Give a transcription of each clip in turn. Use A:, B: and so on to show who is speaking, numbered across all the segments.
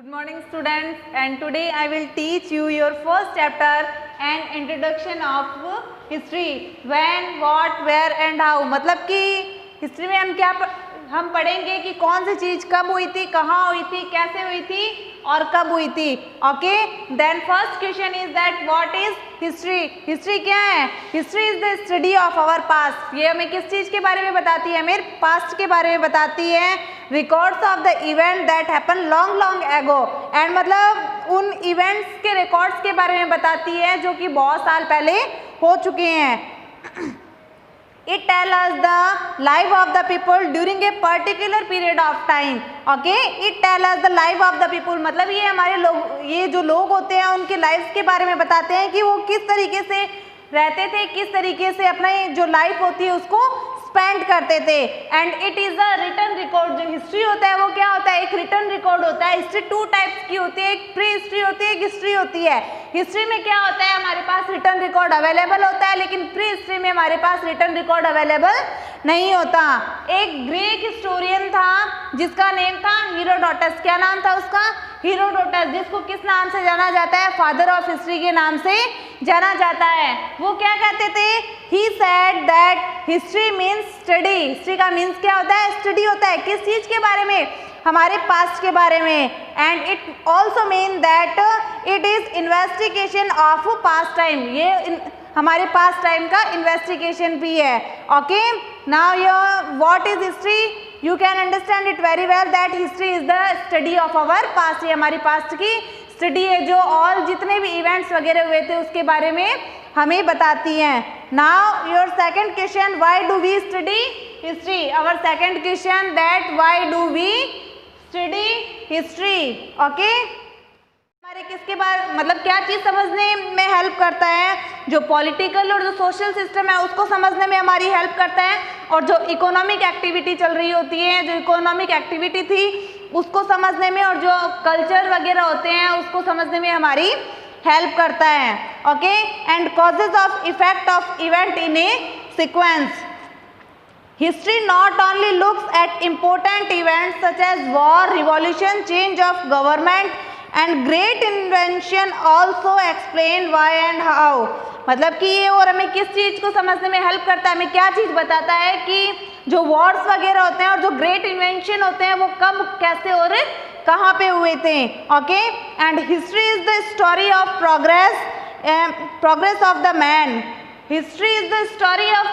A: Good morning students, and today I will teach you your first chapter and introduction of history. When, what, where and how. मतलब कि history में हम पढ़ेंगे कि कौन सी चीज़ कब हुई थी, कहाँ हुई थी, कैसे हुई थी और कब हुई थी. Okay, then first question is that what is history. History क्या है? History is the study of our past. ये हमें किस चीज़ के बारे में बताती है? हमें पास्ट के बारे में बताती है. Records of the event that happen long long ago. And मतलब उन इवेंट्स के रिकॉर्ड्स के बारे में बताती है जो कि बहुत साल पहले हो चुके हैं. It tells us the life of the people during a particular period of time. Okay, it tells us the life of the people. मतलब ये हमारे लोग, ये जो लोग होते हैं उनके लाइफ के बारे में बताते हैं कि वो किस तरीके से रहते थे, किस तरीके से अपना जो लाइफ होती है उसको स्पेंड करते थे. And it is a written record. जो हिस्ट्री होता है वो क्या होता है? एक रिटन रिकॉर्ड होता है. हिस्ट्री टू टाइप्स की होती है, एक प्री हिस्ट्री होती है, एक हिस्ट्री होती है. हिस्ट्री में क्या होता है? हमारे पास रिटन रिकॉर्ड अवेलेबल होता है, लेकिन प्री हिस्ट्री में हमारे पास रिटन रिकॉर्ड अवेलेबल नहीं होता. एक ग्रीक हिस्टोरियन था जिसका नेम था हीरोडोटस. क्या नाम था उसका? हीरोडोटस, जिसको किस नाम से जाना जाता है? फादर ऑफ हिस्ट्री के नाम से जाना जाता है. वो क्या कहते थे? He said that history means study. History का मीन्स क्या होता है? स्टडी होता है. किस चीज़ के बारे में? हमारे पास्ट के बारे में. And it also mean that it is investigation of past time. ये हमारे पास्ट टाइम का इन्वेस्टिगेशन भी है. Okay, now your what is history? You can understand it very well that history is the study of our past. ये हमारी past की study है जो ऑल जितने भी इवेंट्स वगैरह हुए थे उसके बारे में हमें बताती हैं. Now your second question, why do we study history? Our second question that why do we study history. Okay, हमारे किसके बारे मतलब क्या चीज़ समझने में हेल्प करता है? जो पॉलिटिकल और जो सोशल सिस्टम है उसको समझने में हमारी हेल्प करता है. और जो इकोनॉमिक एक्टिविटी चल रही होती है, जो इकोनॉमिक एक्टिविटी थी उसको समझने में, और जो कल्चर वगैरह होते हैं उसको समझने में हमारी हेल्प करता है. Okay, and causes of effect of event in A sequence. History not only looks at important events such as war, revolution, change of government and great invention, also explain why and how. मतलब कि ये और हमें किस चीज़ को समझने में help करता है? हमें क्या चीज़ बताता है कि जो वॉर्स वगैरह होते हैं और जो ग्रेट इन्वेंशन होते हैं वो कब, कैसे और कहाँ पे हुए थे. Okay, and history is the story of progress of the man. History is the story of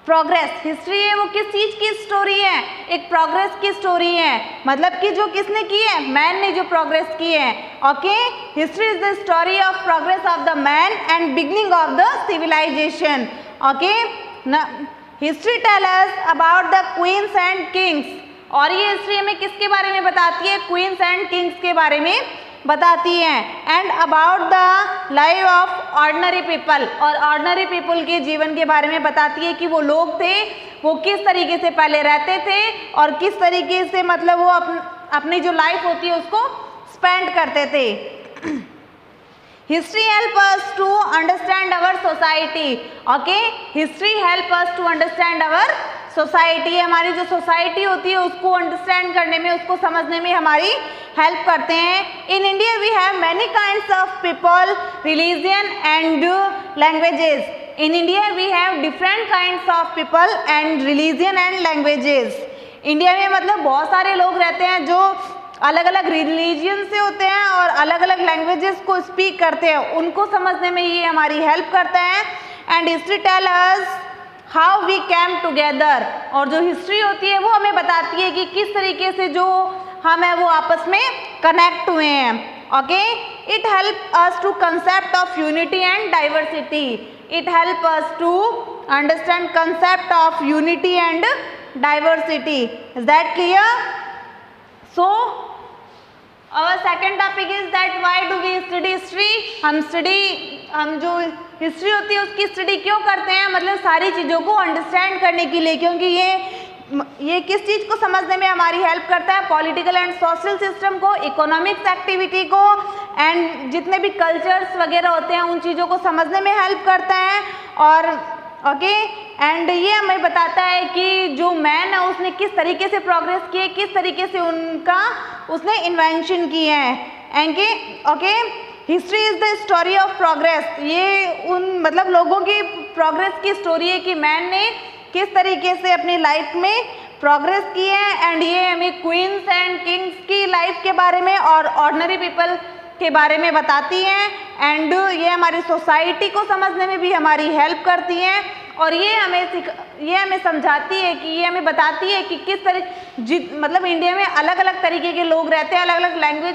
A: progress. History है वो किस चीज़ की स्टोरी है? एक प्रोग्रेस की स्टोरी है. मतलब कि जो किसने की है? मैन ने जो प्रोग्रेस की है. Okay, history is the story of progress of the man and beginning of the civilisation. Okay, history tell us about the queens and kings. और ये हिस्ट्री हमें किसके बारे में बताती है? क्वींस एंड किंग्स के बारे में बताती हैं. And about the life of ordinary people. और ऑर्डिनरी पीपल के जीवन के बारे में बताती है कि वो लोग थे, वो किस तरीके से पहले रहते थे और किस तरीके से मतलब वो अपनी जो लाइफ होती है उसको स्पेंड करते थे. History help us to understand our society. Okay, history help us to understand our society. हमारी जो सोसाइटी होती है उसको अंडरस्टैंड करने में, उसको समझने में हमारी हेल्प करते हैं. In India we have many kinds of people, religion and languages. In India we have different kinds of people and religion and languages. India में मतलब बहुत सारे लोग रहते हैं जो अलग अलग रिलीजन से होते हैं और अलग अलग लैंग्वेजेस को स्पीक करते हैं. उनको समझने में ये हमारी हेल्प करता है. And history tell us how we came together. और जो हिस्ट्री होती है वो हमें बताती है कि किस तरीके से जो हम है वो आपस में कनेक्ट हुए हैं. Okay, it help us to concept of unity and diversity. It help us to understand concept of unity and diversity. Is that clear? So our second topic is that why do we study history. हम जो history होती है उसकी study क्यों करते हैं? मतलब सारी चीज़ों को अंडरस्टैंड करने के लिए, क्योंकि ये किस चीज़ को समझने में हमारी हेल्प करता है? पॉलिटिकल एंड सोशल सिस्टम को, इकोनॉमिक्स एक्टिविटी को, एंड जितने भी कल्चर्स वगैरह होते हैं उन चीज़ों को समझने में हेल्प करता है. और ओके। एंड ये हमें बताता है कि जो मैन है उसने किस तरीके से प्रोग्रेस की है, किस तरीके से उसने इन्वेंशन की है। Okay, history is the story of progress. ये मतलब लोगों की प्रोग्रेस की स्टोरी है कि मैन ने किस तरीके से अपनी लाइफ में प्रोग्रेस की है। एंड ये हमें क्वींस एंड किंग्स की लाइफ के बारे में और ऑर्डिनरी पीपल के बारे में बताती हैं। एंड ये हमारी सोसाइटी को समझने में भी हमारी हेल्प करती हैं। और ये हमें समझाती है कि ये हमें बताती है कि किस तरह मतलब इंडिया में अलग अलग तरीके के लोग रहते हैं, अलग अलग लैंग्वेज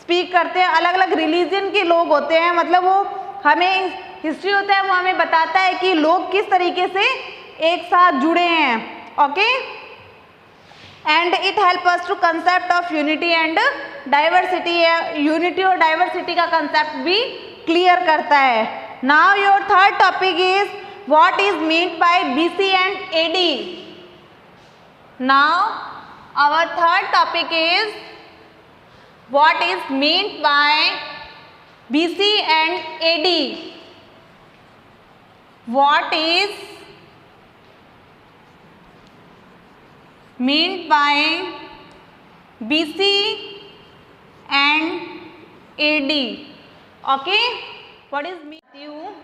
A: स्पीक करते हैं, अलग अलग रिलीजन के लोग होते हैं। मतलब वो हमें हिस्ट्री होता है वो हमें बताता है कि लोग किस तरीके से एक साथ जुड़े हैं। Okay, and it help us to concept of unity and diversity. Unity और डाइवर्सिटी का कंसेप्ट भी क्लियर करता है। Now your third topic is what is meant by BC and AD। Now our third topic is what is meant by BC and AD। What is meant by BC and AD. Okay, what is meant you?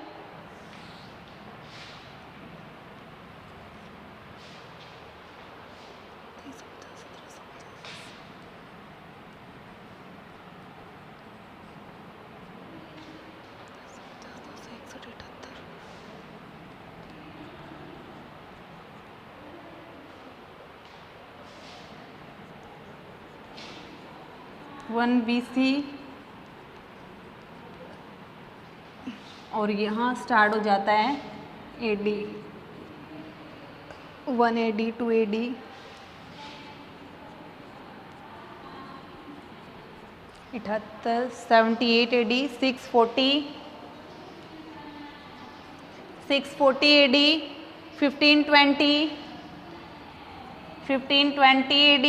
A: One BC और यहाँ start हो जाता है AD। 1 AD 2 AD 78 78 AD 640 AD 1520 AD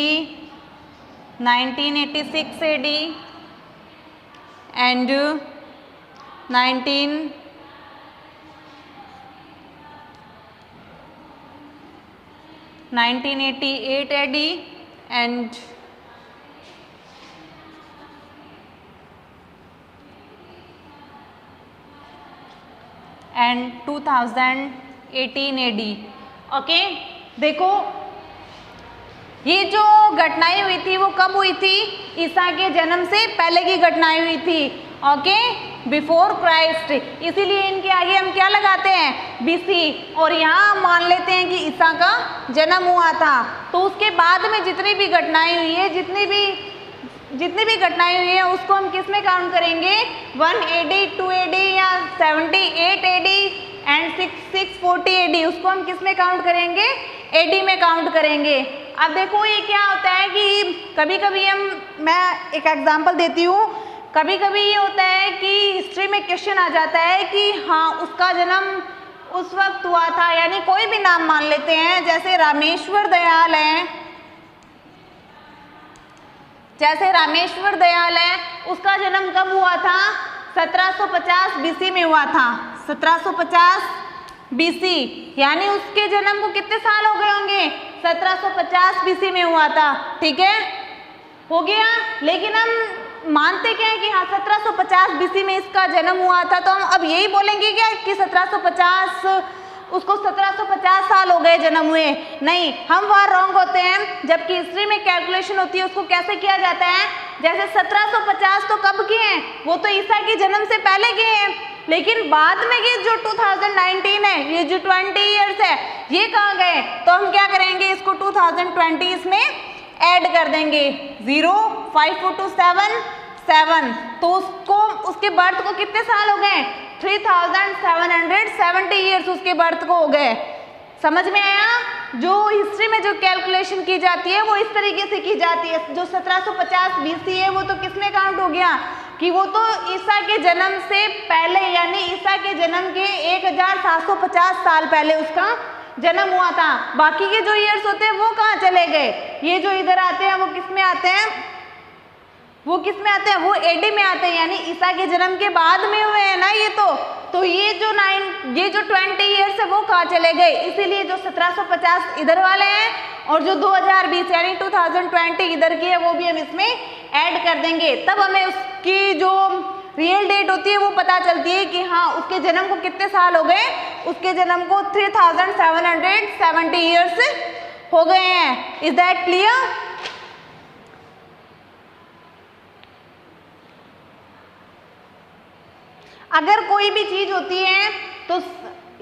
A: 1986 AD and 1988 AD and 2018 AD। Okay, देखो ये जो घटनाएं हुई थी वो कब हुई थी? ईसा के जन्म से पहले की घटनाएं हुई थी। Okay, before Christ. इसीलिए इनके आगे हम क्या लगाते हैं? BC। और यहाँ हम मान लेते हैं कि ईसा का जन्म हुआ था। तो उसके बाद में जितनी भी घटनाएं हुई है, जितनी भी घटनाएं हुई है उसको हम किस में काउंट करेंगे? 1 AD 2 AD या 78 AD एंड 640 AD, उसको हम किस में काउंट करेंगे? AD में काउंट करेंगे। अब देखो ये क्या होता है कि कभी कभी मैं एक एग्जांपल देती हूँ। कभी कभी ये होता है कि हिस्ट्री में क्वेश्चन आ जाता है कि हाँ उसका जन्म उस वक्त हुआ था, यानी कोई भी नाम मान लेते हैं, जैसे रामेश्वर दयाल है, उसका जन्म कब हुआ था? 1750 BC में हुआ था। 1750 BC, यानी उसके जन्म को कितने साल हो गए होंगे? 1750 BC में हुआ था। ठीक है, हो गया। लेकिन हम मानते क्या है कि हाँ 1750 BC में इसका जन्म हुआ था, तो हम अब यही बोलेंगे क्या कि 1750 साल हो गए जन्म हुए? नहीं, हम वहाँ रॉन्ग होते हैं। जबकि हिस्ट्री में कैलकुलेशन होती है उसको कैसे किया जाता है? जैसे 1750 तो कब के हैं? वो तो ईसा के जन्म से पहले के हैं। लेकिन बाद में ये जो 2019 है, ये जो 20 ईयर्स है, ये कहाँ गए? तो हम क्या करेंगे? इसको 2020 इसमें ऐड कर देंगे। 0 5 4 2 7 तो उसके बर्थ को कितने साल हो गए? 3770 ईयर्स उसके बर्थ को हो गए। समझ में आया? जो हिस्ट्री में जो कैलकुलेशन की जाती है वो इस तरीके से की जाती है। जो 1750 BC है वो तो किसमें काउंट हो गया कि वो तो ईसा के जन्म से पहले, यानी ईसा के जन्म के 1750 साल पहले उसका जन्म हुआ था। बाकी के जो ईयर्स होते हैं वो कहाँ चले गए? ये जो इधर आते हैं वो किस में आते हैं? वो AD में आते हैं, यानी ईसा के जन्म के बाद में हुए हैं ना ये तो। तो ये जो 20 ईयर्स है वो कहाँ चले गए, इसीलिए जो 1750 इधर वाले हैं और जो 2020 यानी 2020 इधर की है वो भी हम इसमें ऐड कर देंगे। तब हमें उसकी जो रियल डेट होती है वो पता चलती है कि हाँ उसके जन्म को कितने साल हो गए, उसके जन्म को 3770 ईयर्स हो गए हैं। Is that clear? अगर कोई भी चीज होती है तो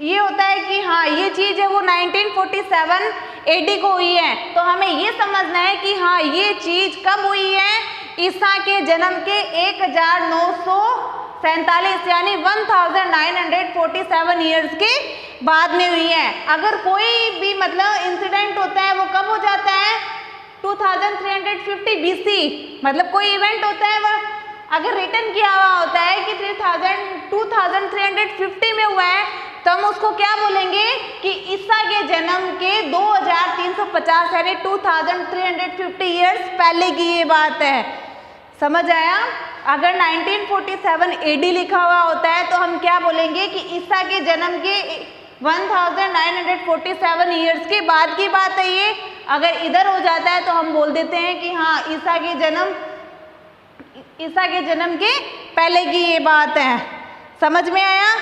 A: ये होता है कि हाँ ये चीज है वो 1947 AD को हुई है, तो हमें ये समझना है कि हाँ ये चीज कब हुई है, ईसा के जन्म के 1947 यानी 1947 ईयर्स के बाद में हुई है। अगर कोई भी मतलब इंसिडेंट होता है वो कब हो जाता है, 2350 BC, मतलब कोई इवेंट होता है वो अगर रिटर्न किया हुआ होता है कि 2350 में हुआ है तो हम उसको क्या बोलेंगे कि ईसा के जन्म के 2350 यानी 2350 ईयर्स पहले की ये बात है। समझ आया? अगर 1947 AD लिखा हुआ होता है तो हम क्या बोलेंगे कि ईसा के जन्म के 1947 ईयर्स के बाद की बात है ये। अगर इधर हो जाता है तो हम बोल देते हैं कि हाँ ईसा के जन्म के पहले की ये बात है। समझ में आया?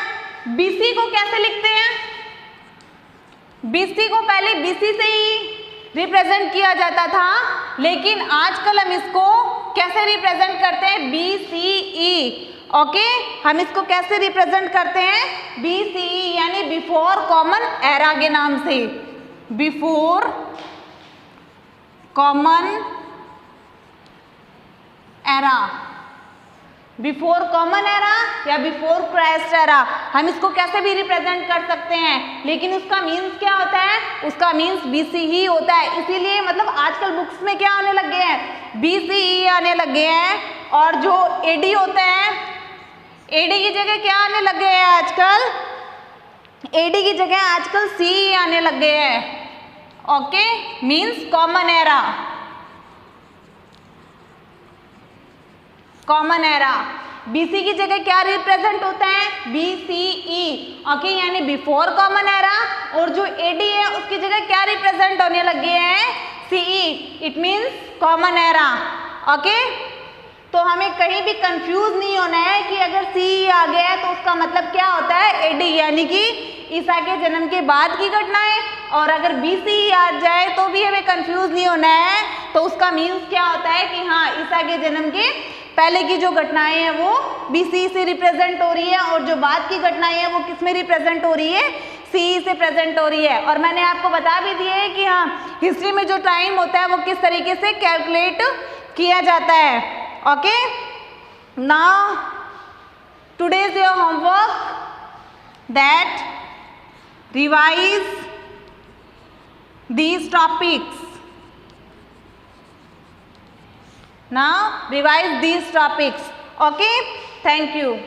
A: BC को कैसे लिखते हैं? BC को पहले BC से ही रिप्रेजेंट किया जाता था, लेकिन आजकल हम इसको कैसे रिप्रेजेंट करते हैं, BCE। ओके, हम इसको कैसे रिप्रेजेंट करते हैं, BCE यानी बिफोर कॉमन एरा के नाम से, before common era, before common era या बिफोर क्राइस्ट एरा, हम इसको कैसे भी रिप्रेजेंट कर सकते हैं, लेकिन उसका मीन्स क्या होता है, उसका मीन्स BC ही होता है। इसीलिए मतलब आजकल बुक्स में क्या आने लग गए हैं, BCE आने लग गए हैं, और जो AD होता है, AD की जगह क्या आने लग गए हैं आजकल, AD की जगह आजकल CE आने लग गए हैं। Okay, means common era, common era. BC की जगह क्या रिप्रेजेंट होता है, BCE। ओके, यानी बिफोर कॉमन एरा, और जो AD है उसकी जगह क्या रिप्रेजेंट होने लगे हैं, CE, it means common era. Okay, तो हमें कहीं भी कंफ्यूज नहीं होना है कि अगर CE आ गया है तो उसका मतलब क्या होता है, AD यानी कि ईसा के जन्म के बाद की घटना है, और अगर BCE आ जाए तो भी हमें कंफ्यूज नहीं होना है, तो उसका मीन्स क्या होता है कि हाँ ईसा के जन्म के पहले की जो घटनाएं हैं वो BCE से रिप्रेजेंट हो रही है, और जो बाद की घटनाएं हैं वो किस में रिप्रेजेंट हो रही है, CE से प्रेजेंट हो रही है। और मैंने आपको बता भी दिया है कि हाँ हिस्ट्री में जो टाइम होता है वो किस तरीके से कैलकुलेट किया जाता है। Okay, now today's your homework that revise these topics. Now revise these topics. Okay, thank you.